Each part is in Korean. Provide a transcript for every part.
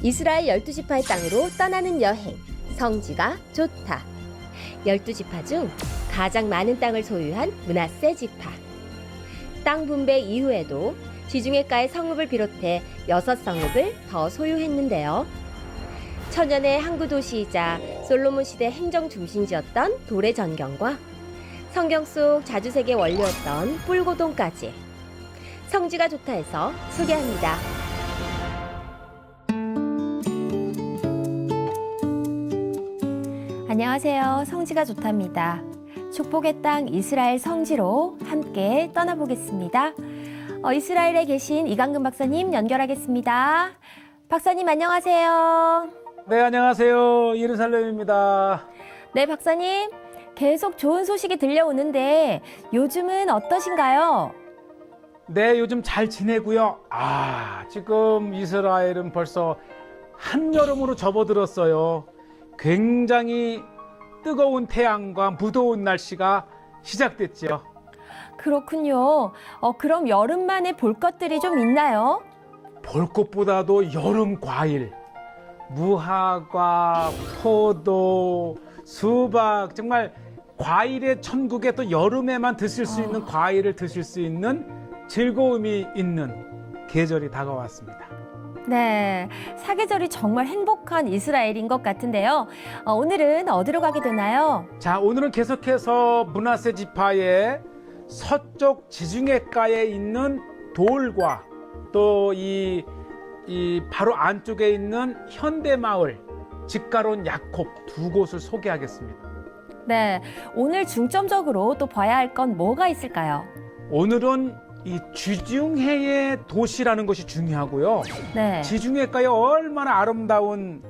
이스라엘 12지파의 땅으로 떠나는 여행, 성지가 좋다. 12지파 중 가장 많은 땅을 소유한 므낫세 지파. 땅 분배 이후에도 지중해가의 성읍을 비롯해 6성읍을 더 소유했는데요. 천년의 항구 도시이자 솔로몬 시대 행정 중심지였던 돌의 전경과 성경 속 자주색의 원료였던 뿔고동까지 성지가 좋다 해서 소개합니다. 안녕하세요. 성지가 좋답니다. 축복의 땅 이스라엘 성지로 함께 떠나보겠습니다. 이스라엘에 계신 이강근 박사님 연결하겠습니다. 박사님 안녕하세요. 네, 안녕하세요. 예루살렘입니다. 네, 박사님. 계속 좋은 소식이 들려오는데 요즘은 어떠신가요? 네, 요즘 잘 지내고요. 지금 이스라엘은 벌써 한여름으로 접어들었어요. 굉장히 뜨거운 태양과 무더운 날씨가 시작됐죠. 그렇군요. 그럼 여름만에 볼 것들이 좀 있나요? 볼 것보다도 여름 과일, 무화과, 포도, 수박, 정말 과일의 천국에 또 여름에만 드실 수 있는 과일을 드실 수 있는 즐거움이 있는 계절이 다가왔습니다. 네, 사계절이 정말 행복한 이스라엘인 것 같은데요. 오늘은 어디로 가게 되나요? 자, 오늘은 계속해서 므낫세 지파의 서쪽 지중해가에 있는 돌과 또 이 바로 안쪽에 있는 현대마을 직가론 야콥 두 곳을 소개하겠습니다. 네, 오늘 중점적으로 또 봐야 할 건 뭐가 있을까요? 오늘은 이 지중해의 도시라는 것이 중요하고요. 네. 지중해가에 얼마나 아름다운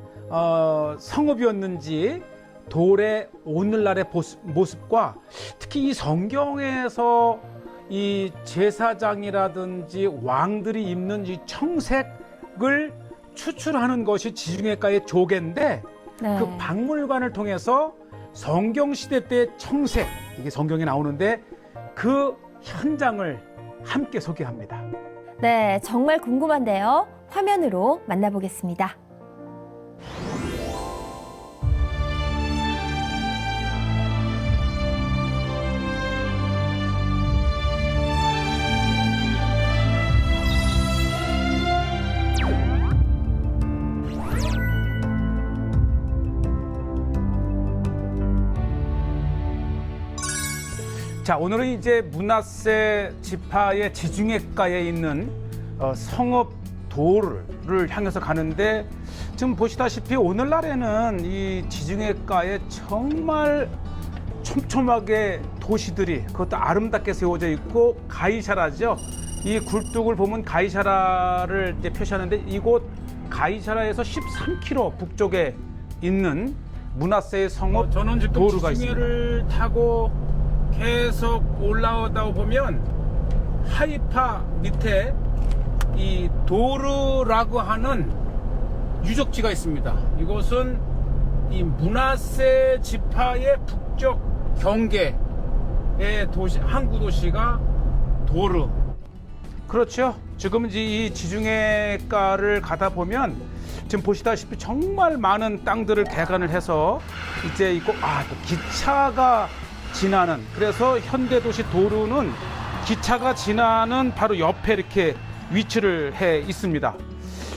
성읍이었는지 돌의 오늘날의 모습과 특히 이 성경에서 이 제사장이라든지 왕들이 입는 이 청색을 추출하는 것이 지중해가의 조개인데 네. 그 박물관을 통해서 성경시대 때 청색, 이게 성경에 나오는데 그 현장을 함께 소개합니다. 네, 정말 궁금한데요. 화면으로 만나보겠습니다. 자, 오늘은 이제 므낫세 지파의 지중해가에 있는 성읍 도르를 향해서 가는데 지금 보시다시피 오늘날에는 이 지중해가에 정말 촘촘하게 도시들이 그것도 아름답게 세워져 있고 가이사라죠. 이 굴뚝을 보면 가이사라를 이제 표시하는데 이곳 가이사라에서 13km 북쪽에 있는 므낫세의 성읍 저는 지금 도르가 있습니다. 지중해를 타고 계속 올라오다 보면 하이파 밑에 이 도르라고 하는 유적지가 있습니다. 이곳은 이 므낫세 지파의 북쪽 경계의 도시, 항구 도시가 도르. 그렇죠. 지금 이 지중해가를 가다 보면 지금 보시다시피 정말 많은 땅들을 개간을 해서 이제 있고 또 기차가 지나는, 그래서 현대도시 도르는 기차가 지나는 바로 옆에 이렇게 위치를 해 있습니다.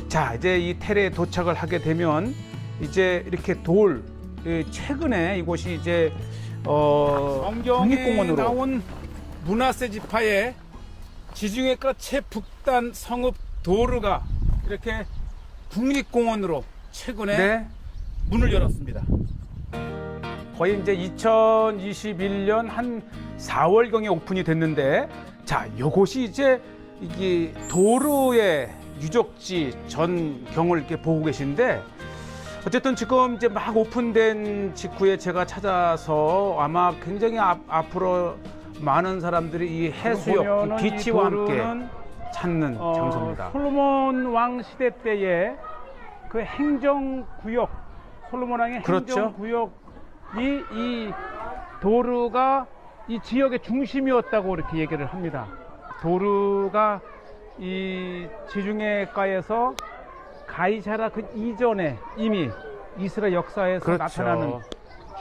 자, 이제 이 텔에 도착을 하게 되면 이제 이렇게 최근에 이곳이 이제 성경에 국립공원으로 나온 므낫세 지파의 지중해가 최북단 성읍 도르가 이렇게 국립공원으로 최근에 네, 문을 열었습니다. 거의 이제 2021년 한 4월경에 오픈이 됐는데, 자, 요곳이 이제 이게 도르의 유적지 전경을 이렇게 보고 계신데, 어쨌든 지금 이제 막 오픈된 직후에 제가 찾아서 아마 굉장히 앞으로 많은 사람들이 이 해수욕, 이 비치와 함께 찾는 장소입니다. 솔로몬 왕 시대 때의 그 행정구역, 솔로몬 왕의 그렇죠. 행정구역 이 도르가 이 지역의 중심이었다고 이렇게 얘기를 합니다. 도르가 이 지중해가에서 가이샤라 그 이전에 이미 이스라엘 역사에서 그렇죠. 나타나는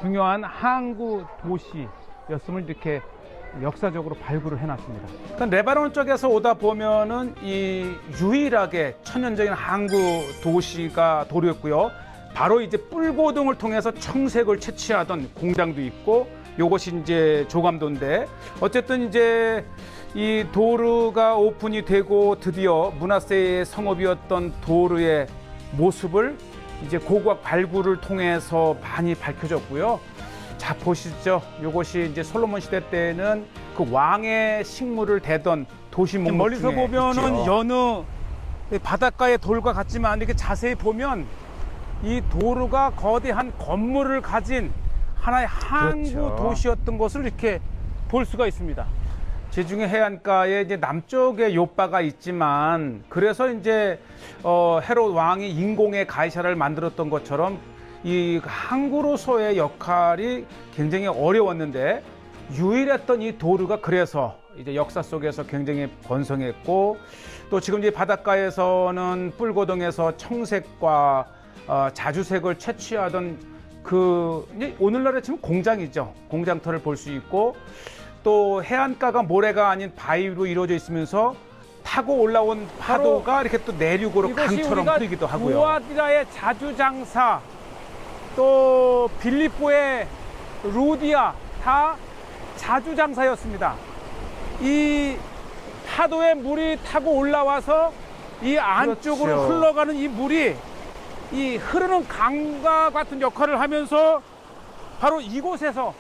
중요한 항구 도시였음을 이렇게 역사적으로 발굴을 해놨습니다. 그러니까 레바논 쪽에서 오다 보면은 이 유일하게 천연적인 항구 도시였고요. 바로 이제 뿔고동을 통해서 청색을 채취하던 공장도 있고, 요것이 이제 조감도인데, 어쨌든 이제 이 도르가 오픈이 되고 드디어 므낫세의 성읍이었던 도르의 모습을 이제 고고학 발굴을 통해서 많이 밝혀졌고요. 자, 보시죠. 요것이 이제 솔로몬 시대 때는 그 왕의 식물을 대던 도시 목록 멀리서 중에 보면은 있죠. 여느 바닷가의 돌과 같지만 이렇게 자세히 보면 이 도르가 거대한 건물을 가진 하나의 항구 그렇죠. 도시였던 것을 이렇게 볼 수가 있습니다. 지중해 해안가에 이제 남쪽에 요바가 있지만, 그래서 이제 헤롯 왕이 인공의 가이사라를 만들었던 것처럼 이 항구로서의 역할이 굉장히 어려웠는데, 유일했던 이 도르가 그래서 이제 역사 속에서 굉장히 번성했고, 또 지금 이제 바닷가에서는 뿔고동에서 청색과 자주색을 채취하던 그 이제 오늘날에 지금 공장이죠. 공장터를 볼 수 있고, 또 해안가가 모래가 아닌 바위로 이루어져 있으면서 타고 올라온 파도가 이렇게 또 내륙으로 강처럼 흐르기도 하고요. 두아디라의 자주장사, 또 빌립보의 루디아 다 자주장사였습니다. 이 파도의 물이 타고 올라와서 이 안쪽으로 그렇죠. 흘러가는 이 물이 이 흐르는 강과 같은 역할을 하면서 바로 이곳에서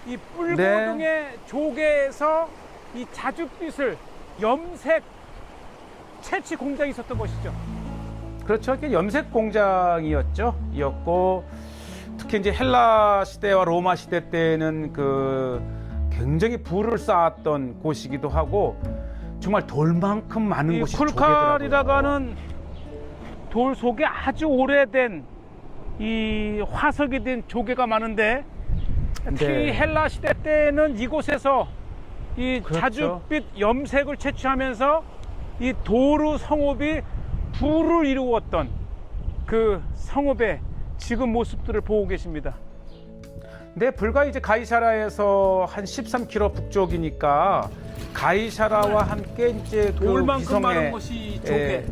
이 뿔고동의 조개에서 이 자줏빛을 염색 채취 공장이 있었던 것이죠. 그렇죠. 이게 염색 공장이었고, 특히 이제 헬라 시대와 로마 시대 때는 그 굉장히 부를 쌓았던 곳이기도 하고, 정말 돌만큼 많은 이 곳이 쿨칼이라고 조개더라고요. 하는 돌 속에 아주 오래된 이 화석이 된 조개가 많은데, 특히 네. 헬라 시대 때는 이곳에서 이 그렇죠. 자줏빛 염색을 채취하면서 이 도르 성읍이 부를 이루었던 그 성읍의 지금 모습들을 보고 계십니다. 네, 불과 이제 가이사라에서 한 13km 북쪽이니까 가이사라와 함께 이제 그 돌만큼 많은 위성의 것이 조개.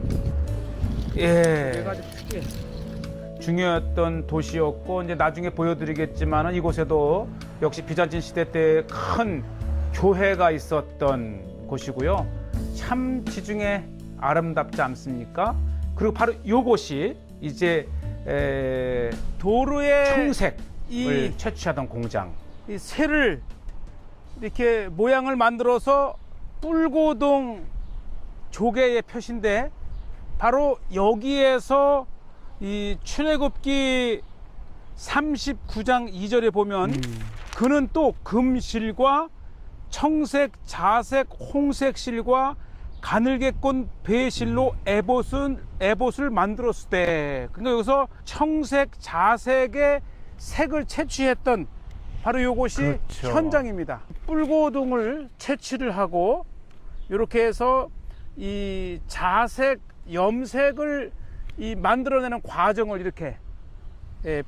예, 아주 특이해. 중요했던 도시였고, 이제 나중에 보여드리겠지만은 이곳에도 역시 비잔틴 시대 때 큰 교회가 있었던 곳이고요. 참 지중해 아름답지 않습니까? 그리고 바로 이곳이 이제 도르의 청색을 이 채취하던 공장. 이 새를 이렇게 모양을 만들어서 뿔고동 조개의 표시인데, 바로 여기에서 이 출애굽기 39장 2절에 보면 그는 또 금실과 청색, 자색, 홍색 실과 가늘게 꼰 배실로 에봇을 만들었을 때, 그러니까 여기서 청색, 자색의 색을 채취했던 바로 이곳이 그렇죠. 현장입니다. 뿔고동을 채취를 하고 이렇게 해서 이 자색, 염색을 이 만들어내는 과정을 이렇게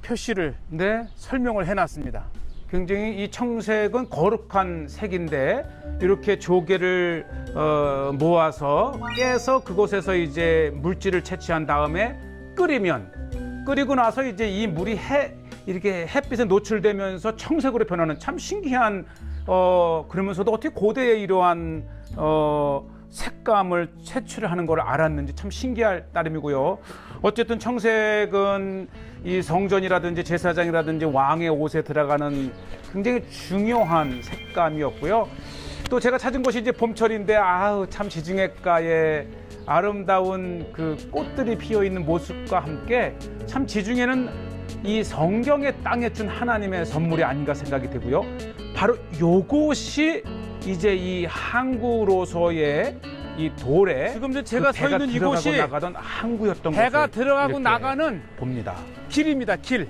표시를 네, 설명을 해놨습니다. 굉장히 이 청색은 거룩한 색인데, 이렇게 조개를 모아서 깨서 그곳에서 이제 물질을 채취한 다음에 끓이고 나서 이제 이 물이 이렇게 햇빛에 노출되면서 청색으로 변하는 참 신기한 그러면서도 어떻게 고대에 이러한 색감을 채취를 하는 걸 알았는지 참 신기할 따름이고요. 어쨌든 청색은 이 성전이라든지 제사장이라든지 왕의 옷에 들어가는 굉장히 중요한 색감이었고요. 또 제가 찾은 곳이 이제 봄철인데, 아우 참 지중해가에 아름다운 그 꽃들이 피어 있는 모습과 함께 참 지중해는 이 성경의 땅에 준 하나님의 선물이 아닌가 생각이 되고요. 바로 요곳이 이제 이 항구로서의 이 돌에 지금 이제 제가 서 있는 이곳이 나가던 항구였던 배가 것을 들어가고 이렇게 나가는 봅니다. 길입니다. 길.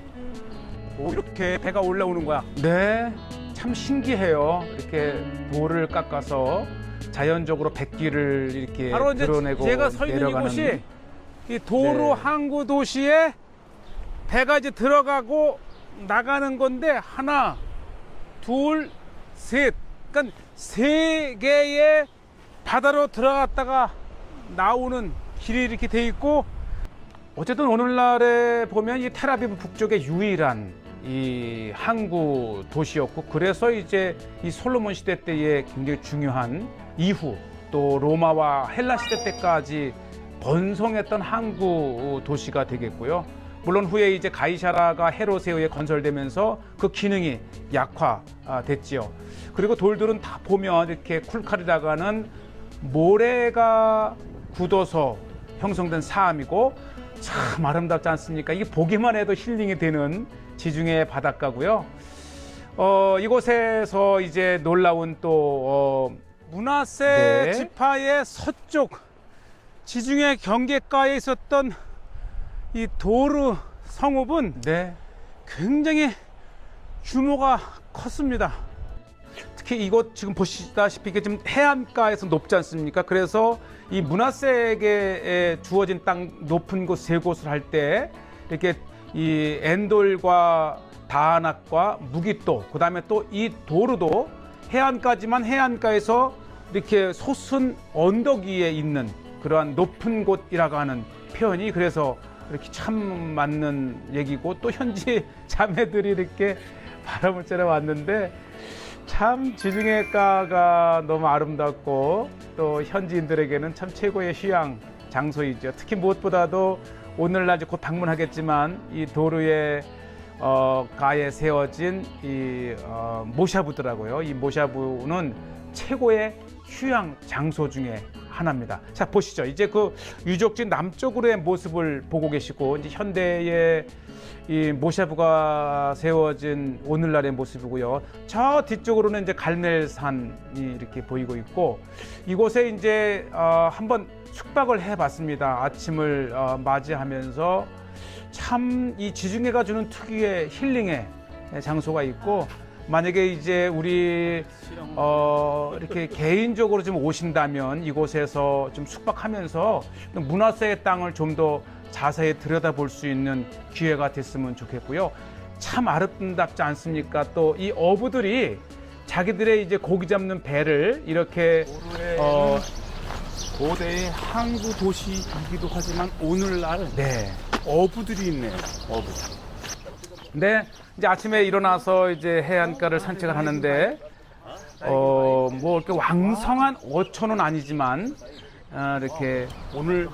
이렇게 배가 올라오는 거야. 네, 참 신기해요. 이렇게 돌을 깎아서 자연적으로 백기를 이렇게 바로 이제 드러내고 제가 서 있는 내려가는. 이곳이 이 도로 네. 항구 도시에 배가 이제 들어가고 나가는 건데 하나, 둘, 셋. 그러니까 세 개의 바다로 들어갔다가 나오는 길이 이렇게 돼 있고 어쨌든 오늘날에 보면 이 텔아비브 북쪽의 유일한 이 항구 도시였고 그래서 이제 이 솔로몬 시대 때의 굉장히 중요한 이후 또 로마와 헬라 시대 때까지 번성했던 항구 도시가 되겠고요. 물론 후에 이제 가이사라가 헤롯에 의해 건설되면서 그 기능이 약화됐지요. 그리고 돌들은 다 보면 이렇게 쿨카리라가는 모래가 굳어서 형성된 사암이고 참 아름답지 않습니까? 이게 보기만 해도 힐링이 되는 지중해 바닷가고요. 이곳에서 이제 놀라운 또 문하세 네. 지파의 서쪽 지중해 경계가에 있었던 이 도르 성읍은 네. 굉장히 규모가 컸습니다. 특히 이곳 지금 보시다시피 이게 지금 해안가에서 높지 않습니까? 그래서 이 문하세에게 주어진 땅 높은 곳 세 곳을 할 때 이렇게 이 엔돌과 다낙과 무기또 그다음에 또 이 도르도 해안가지만 해안가에서 이렇게 솟은 언덕 위에 있는 그러한 높은 곳이라고 하는 표현이 그래서 이렇게 참 맞는 얘기고 또 현지 자매들이 이렇게 바람을 쐬러 왔는데 참 지중해가가 너무 아름답고 또 현지인들에게는 참 최고의 휴양 장소이죠. 특히 무엇보다도 오늘날 이제 곧 방문하겠지만 이 도르의 가에 세워진 이 모샤부더라고요. 이 모샤부는 최고의 휴양 장소 중에 하나입니다. 자 보시죠. 이제 그 유적지 남쪽으로의 모습을 보고 계시고 이제 현대의 이 모샤부가 세워진 오늘날의 모습이고요. 저 뒤쪽으로는 이제 갈멜산이 이렇게 보이고 있고 이곳에 이제 한번 숙박을 해봤습니다. 아침을 맞이하면서 참 이 지중해가 주는 특유의 힐링의 장소가 있고 만약에 이제 우리 이렇게 개인적으로 좀 오신다면 이곳에서 좀 숙박하면서 문화세의 땅을 좀 더 자세히 들여다볼 수 있는 기회가 됐으면 좋겠고요. 참 아름답지 않습니까? 또 이 어부들이 자기들의 이제 고기 잡는 배를 이렇게 고대의 항구 도시이기도 하지만 오늘날 네. 어부들이 있네요. 어부. 네, 이제 아침에 일어나서 이제 해안가를 산책을 하는데, 뭐 이렇게 왕성한 어촌은 아니지만, 이렇게 오늘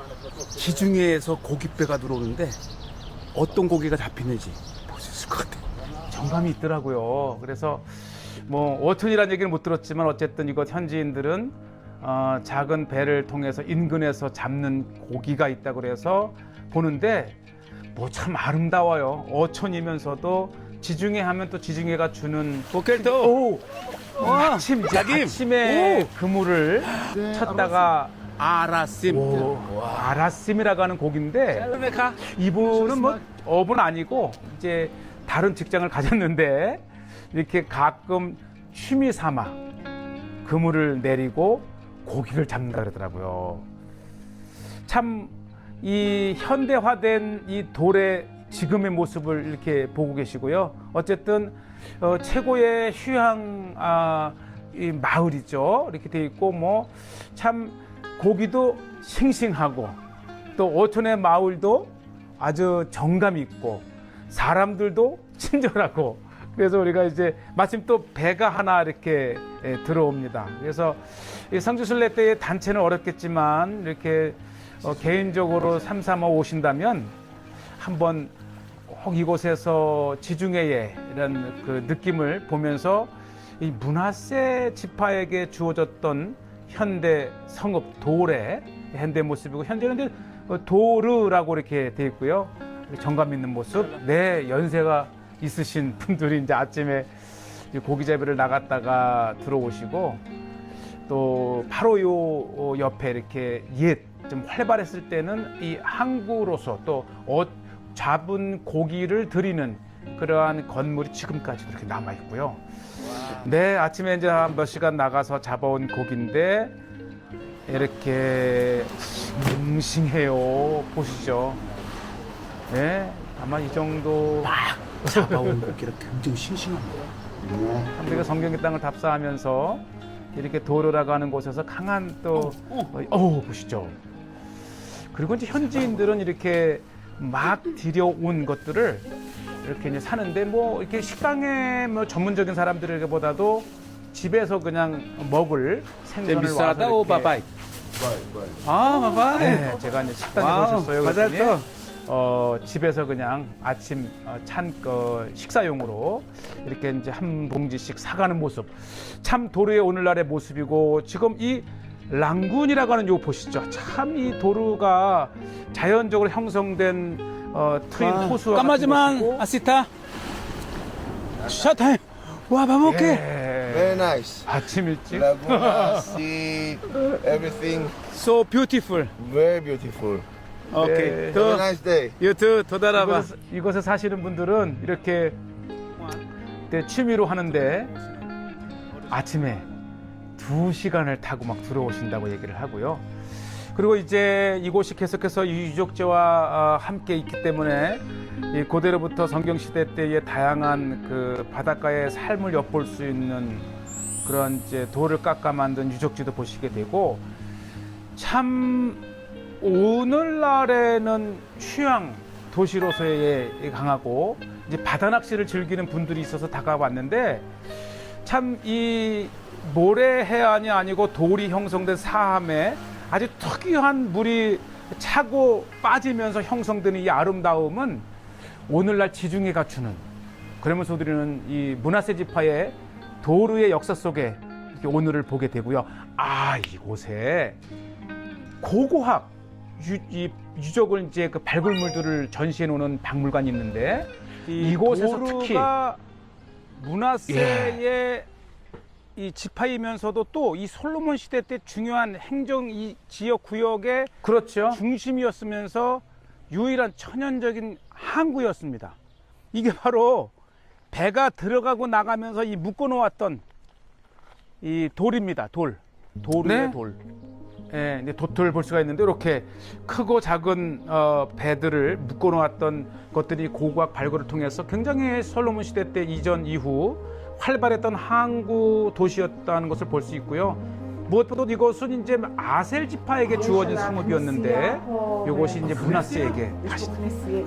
지중해에서 고깃배가 들어오는데 어떤 고기가 잡히는지 볼 수 있을 것 같아요. 정감이 있더라고요. 그래서 뭐 어촌이라는 얘기는 못 들었지만 어쨌든 이곳 현지인들은 작은 배를 통해서 인근에서 잡는 고기가 있다고 그래서 보는데 뭐 참 아름다워요. 어촌이면서도 지중해 하면 또 지중해가 주는 오켈토. 아침 이제 자김. 아침에 그물을 쳤다가 아라심. 아라심이라고 하는 고기인데 이분은 뭐 업은 아니고 이제 다른 직장을 가졌는데 이렇게 가끔 취미 삼아 그물을 내리고 고기를 잡는다 그러더라고요. 참 이 현대화된 이 돌의 지금의 모습을 이렇게 보고 계시고요. 어쨌든 최고의 휴양 이 마을이죠. 이렇게 돼 있고 뭐 참 고기도 싱싱하고 또 어촌의 마을도 아주 정감 있고 사람들도 친절하고 그래서 우리가 이제 마침 또 배가 하나 이렇게 들어옵니다. 그래서 이 성지순례 때의 단체는 어렵겠지만 이렇게 개인적으로 삼삼오 오신다면 한번 꼭 이곳에서 지중해의 이런 그 느낌을 보면서 이 문하세 지파에게 주어졌던 현대 성읍 도르의 현대 모습이고 현재는 이제 도르라고 이렇게 돼 있고요. 정감 있는 모습. 네, 연세가 있으신 분들이 이제 아침에 고기잡이를 나갔다가 들어오시고 또 바로 요 옆에 이렇게 좀 활발했을 때는 이 항구로서 또 잡은 고기를 드리는 그러한 건물이 지금까지도 이렇게 남아 있고요. 네, 아침에 이제 몇 시간 나가서 잡아온 고기인데 이렇게 싱싱해요. 보시죠. 네, 아마 이 정도. 잡아온 고기라 굉장히 싱싱합니다. 우리가 성경의 땅을 답사하면서 이렇게 도르라고 하는 곳에서 강한 또 보시죠. 그리고 이제 현지인들은 이렇게 막 들여온 것들을 이렇게 이제 사는데 뭐 이렇게 식당에 뭐 전문적인 사람들에게보다도 집에서 그냥 먹을 생선을 비싸다 와서 오 이렇게 바바이. 아 바바이. 네, 제가 이제 식당에 와우, 오셨어요. 맞아요. 그랬더니 집에서 그냥 아침 식사용으로 이렇게 이제 한 봉지씩 사가는 모습. 참 도르의 오늘날의 모습이고 지금 이 랑군이라고 하는 요 보시죠. 참 이 도르가 자연적으로 형성된 트인 호수와 같은 까마지만 곳이고. 아시타. 샷타임. 와 바모케. 예. Very nice. 아침 일찍 Laguna, sea, everything So beautiful. very beautiful. 오케이. 네. Have a nice day. 유튜브 도다라바. 이곳에 사시는 분들은 이렇게 취미로 하는데 아침에 2시간을 타고 막 들어오신다고 얘기를 하고요. 그리고 이제 이곳이 계속해서 유적지와 함께 있기 때문에 이 고대로부터 성경시대 때의 다양한 그 바닷가의 삶을 엿볼 수 있는 그런 이제 돌을 깎아 만든 유적지도 보시게 되고 참 오늘날에는 휴양 도시로서의 강하고 이제 바다 낚시를 즐기는 분들이 있어서 다가왔는데 참 이 모래 해안이 아니고 돌이 형성된 사함에 아주 특이한 물이 차고 빠지면서 형성되는 이 아름다움은 오늘날 지중해 갖추는 그러면서 우리는 이 문하세 지파의 도르의 역사 속에 이렇게 오늘을 보게 되고요. 아 이곳에 고고학 유적을 이제 그 발굴물들을 전시해 놓는 박물관이 있는데 이곳에서 특히 문하세의 이 지파이면서도 또 이 솔로몬 시대 때 중요한 행정 이 지역 구역의 그렇죠. 중심이었으면서 유일한 천연적인 항구였습니다. 이게 바로 배가 들어가고 나가면서 이 묶어 놓았던 이 돌입니다. 돌. 도르의 네. 돌. 예, 이제 돛을 볼 수가 있는데 이렇게 크고 작은 배들을 묶어 놓았던 것들이 고고학 발굴을 통해서 굉장히 솔로몬 시대 때 이전 이후 활발했던 항구 도시였다는 것을 볼 수 있고요. 무엇보다 이것은 이제 아셀 지파에게 주어진 성읍이었는데 이것이 이제 문하세에게 다시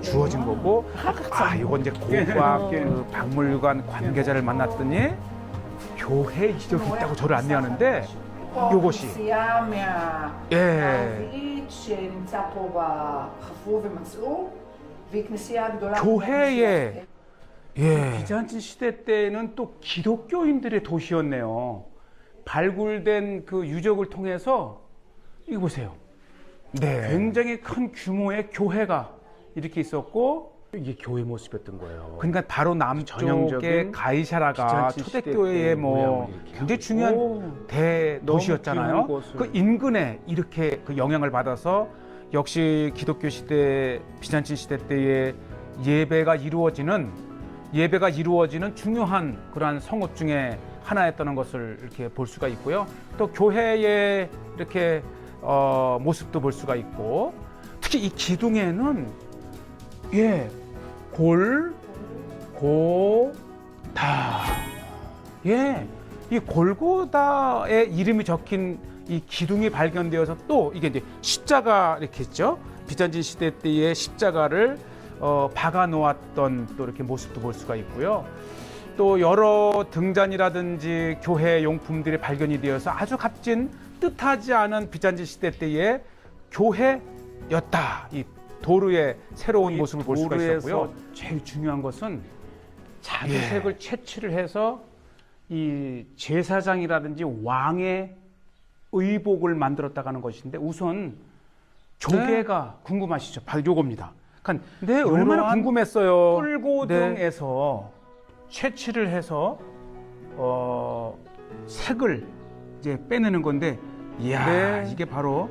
주어진 거고 아 이건 이제 고고학 그 박물관 관계자를 만났더니 교회 이적이 있다고 저를 안내하는데 이것이 교회에 비잔틴 시대 때는 또 기독교인들의 도시였네요. 발굴된 그 유적을 통해서 이거 보세요. 네. 굉장히 큰 규모의 교회가 이렇게 있었고 이게 교회 모습이었던 거예요. 그러니까 바로 남쪽의 전형적인 가이사라가 비잔틴 초대교회의 시대 때 뭐 모양을 이렇게 굉장히 하고. 중요한 오, 대도시였잖아요. 너무 귀여운 곳을. 그 인근에 이렇게 그 영향을 받아서 역시 기독교 시대 비잔틴 시대 때의 예배가 이루어지는 중요한 그러한 성읍 중에 하나였다는 것을 이렇게 볼 수가 있고요. 또 교회의 이렇게 모습도 볼 수가 있고 특히 이 기둥에는 골고다 이 골고다의 이름이 적힌 이 기둥이 발견되어서 또 이게 이제 십자가 이렇게 있죠. 비잔틴 시대 때의 십자가를 박아 놓았던 또 이렇게 모습도 볼 수가 있고요. 또 여러 등잔이라든지 교회 용품들이 발견이 되어서 아주 값진 뜻하지 않은 비잔틴 시대 때의 교회였다. 이 도르의 새로운 모습을 볼 수가 있었고요. 제일 중요한 것은 자주색을 채취를 해서 이 제사장이라든지 왕의 의복을 만들었다고 하는 것인데 우선 조개가 궁금하시죠? 바로 요겁니다. 그러니까 얼마나 궁금했어요. 뿔고등에서 채취를 해서 색을 이제 빼내는 건데 이야 이게 바로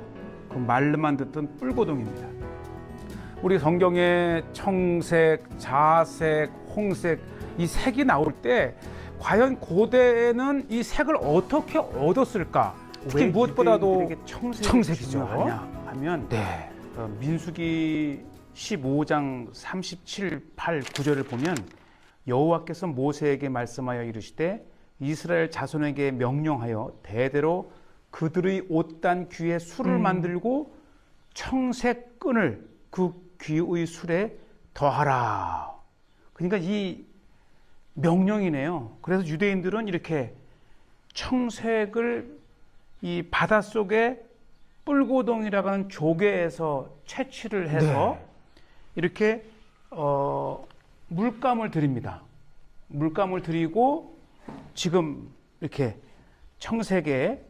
그 말로만 듣던 뿔고등입니다. 우리 성경에 청색, 자색, 홍색 이 색이 나올 때 과연 고대에는 이 색을 어떻게 얻었을까? 특히 왜 무엇보다도 유대인들에게 청색이죠. 중요하냐 하면 네. 민수기 15장 37, 8, 9절을 보면 여호와께서 모세에게 말씀하여 이르시되 이스라엘 자손에게 명령하여 대대로 그들의 옷단 귀에 술을 만들고 청색 끈을 그 귀의 술에 더하라. 그러니까 이 명령이네요. 그래서 유대인들은 이렇게 청색을 이 바닷속에 뿔고동이라고 하는 조개에서 채취를 해서 이렇게 물감을 드립니다. 물감을 드리고 지금 이렇게 청색의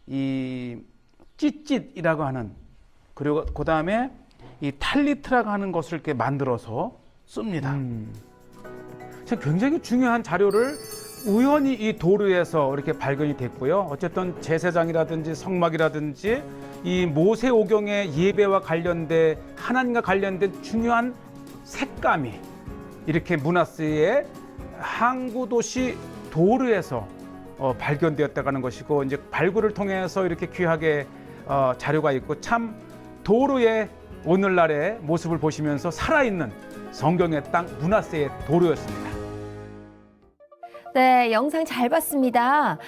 이 찌릿이라고 하는, 그리고 그 다음에 이 탈리트라고 하는 것을 이렇게 만들어서 씁니다. 굉장히 중요한 자료를 우연히 이 도르에서 이렇게 발견이 됐고요. 어쨌든 제사장이라든지 성막이라든지 이 모세오경의 예배와 관련된, 하나님과 관련된 중요한 색감이 이렇게 므낫세의 항구 도시 도르에서 발견되었다고 하는 것이고, 이제 발굴을 통해서 이렇게 귀하게 자료가 있고, 참 도르의 오늘날의 모습을 보시면서 살아있는 성경의 땅 므낫세의 도르였습니다. 네, 영상 잘 봤습니다.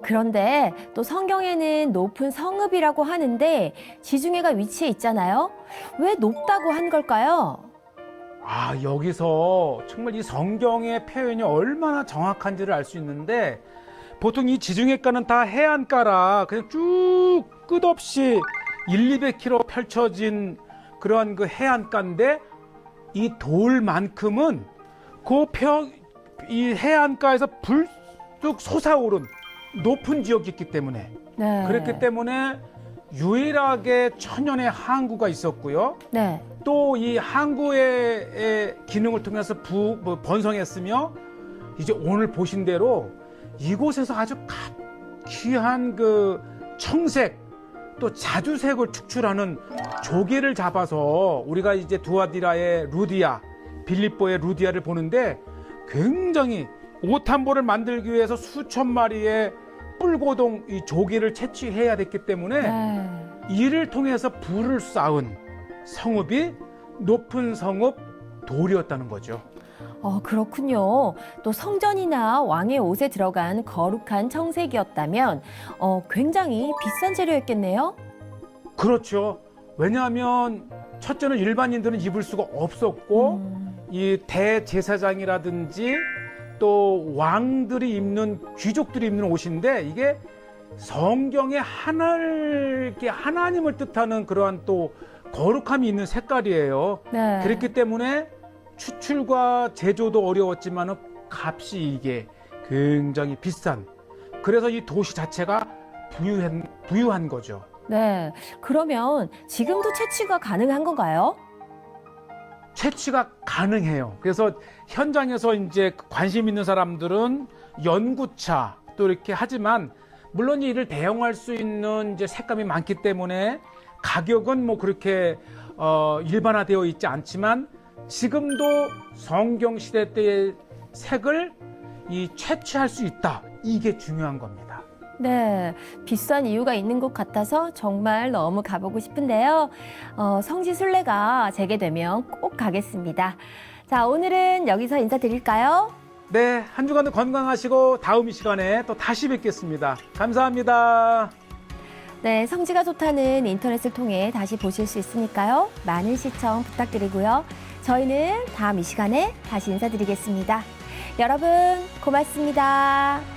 그런데 또 성경에는 높은 성읍이라고 하는데 지중해가 위치해 있잖아요. 왜 높다고 한 걸까요? 여기서 정말 이 성경의 표현이 얼마나 정확한지를 알 수 있는데, 보통 이 지중해가는 다 해안가라 그냥 쭉 끝없이 200km 펼쳐진 그런 그 해안가인데, 이 돌만큼은 이 해안가에서 불쑥 솟아오른 높은 지역이 있기 때문에, 네. 그렇기 때문에 유일하게 천연의 항구가 있었고요. 네. 또 이 항구의 기능을 통해서 번성했으며, 이제 오늘 보신 대로 이곳에서 아주 귀한 그 청색 또 자주색을 축출하는 조개를 잡아서, 우리가 이제 두아디라의 루디아, 빌립보의 루디아를 보는데 굉장히 옷 한 벌을 만들기 위해서 수천 마리의 뿔고동 이 조개를 채취해야 됐기 때문에 네. 이를 통해서 부를 쌓은 성읍이 높은 성읍 돌이었다는 거죠. 그렇군요. 또 성전이나 왕의 옷에 들어간 거룩한 청색이었다면 굉장히 비싼 재료였겠네요. 그렇죠. 왜냐하면 첫째는 일반인들은 입을 수가 없었고, 이 대제사장이라든지 또 왕들이 입는, 귀족들이 입는 옷인데, 이게 성경의 하나님을 뜻하는 그러한 또 거룩함이 있는 색깔이에요. 네. 그렇기 때문에 추출과 제조도 어려웠지만 값이 이게 굉장히 비싼, 그래서 이 도시 자체가 부유한 거죠. 네. 그러면 지금도 채취가 가능한 건가요? 채취가 가능해요. 그래서 현장에서 이제 관심 있는 사람들은 연구차 또 이렇게 하지만, 물론 이를 대용할 수 있는 이제 색감이 많기 때문에 가격은 뭐 그렇게 일반화되어 있지 않지만, 지금도 성경 시대 때의 색을 채취할 수 있다. 이게 중요한 겁니다. 네, 비싼 이유가 있는 것 같아서 정말 너무 가보고 싶은데요. 성지순례가 재개되면 꼭 가겠습니다. 자, 오늘은 여기서 인사드릴까요? 네, 한 주간도 건강하시고 다음 이 시간에 또 다시 뵙겠습니다. 감사합니다. 네, 성지가 좋다는 인터넷을 통해 다시 보실 수 있으니까요. 많은 시청 부탁드리고요. 저희는 다음 이 시간에 다시 인사드리겠습니다. 여러분, 고맙습니다.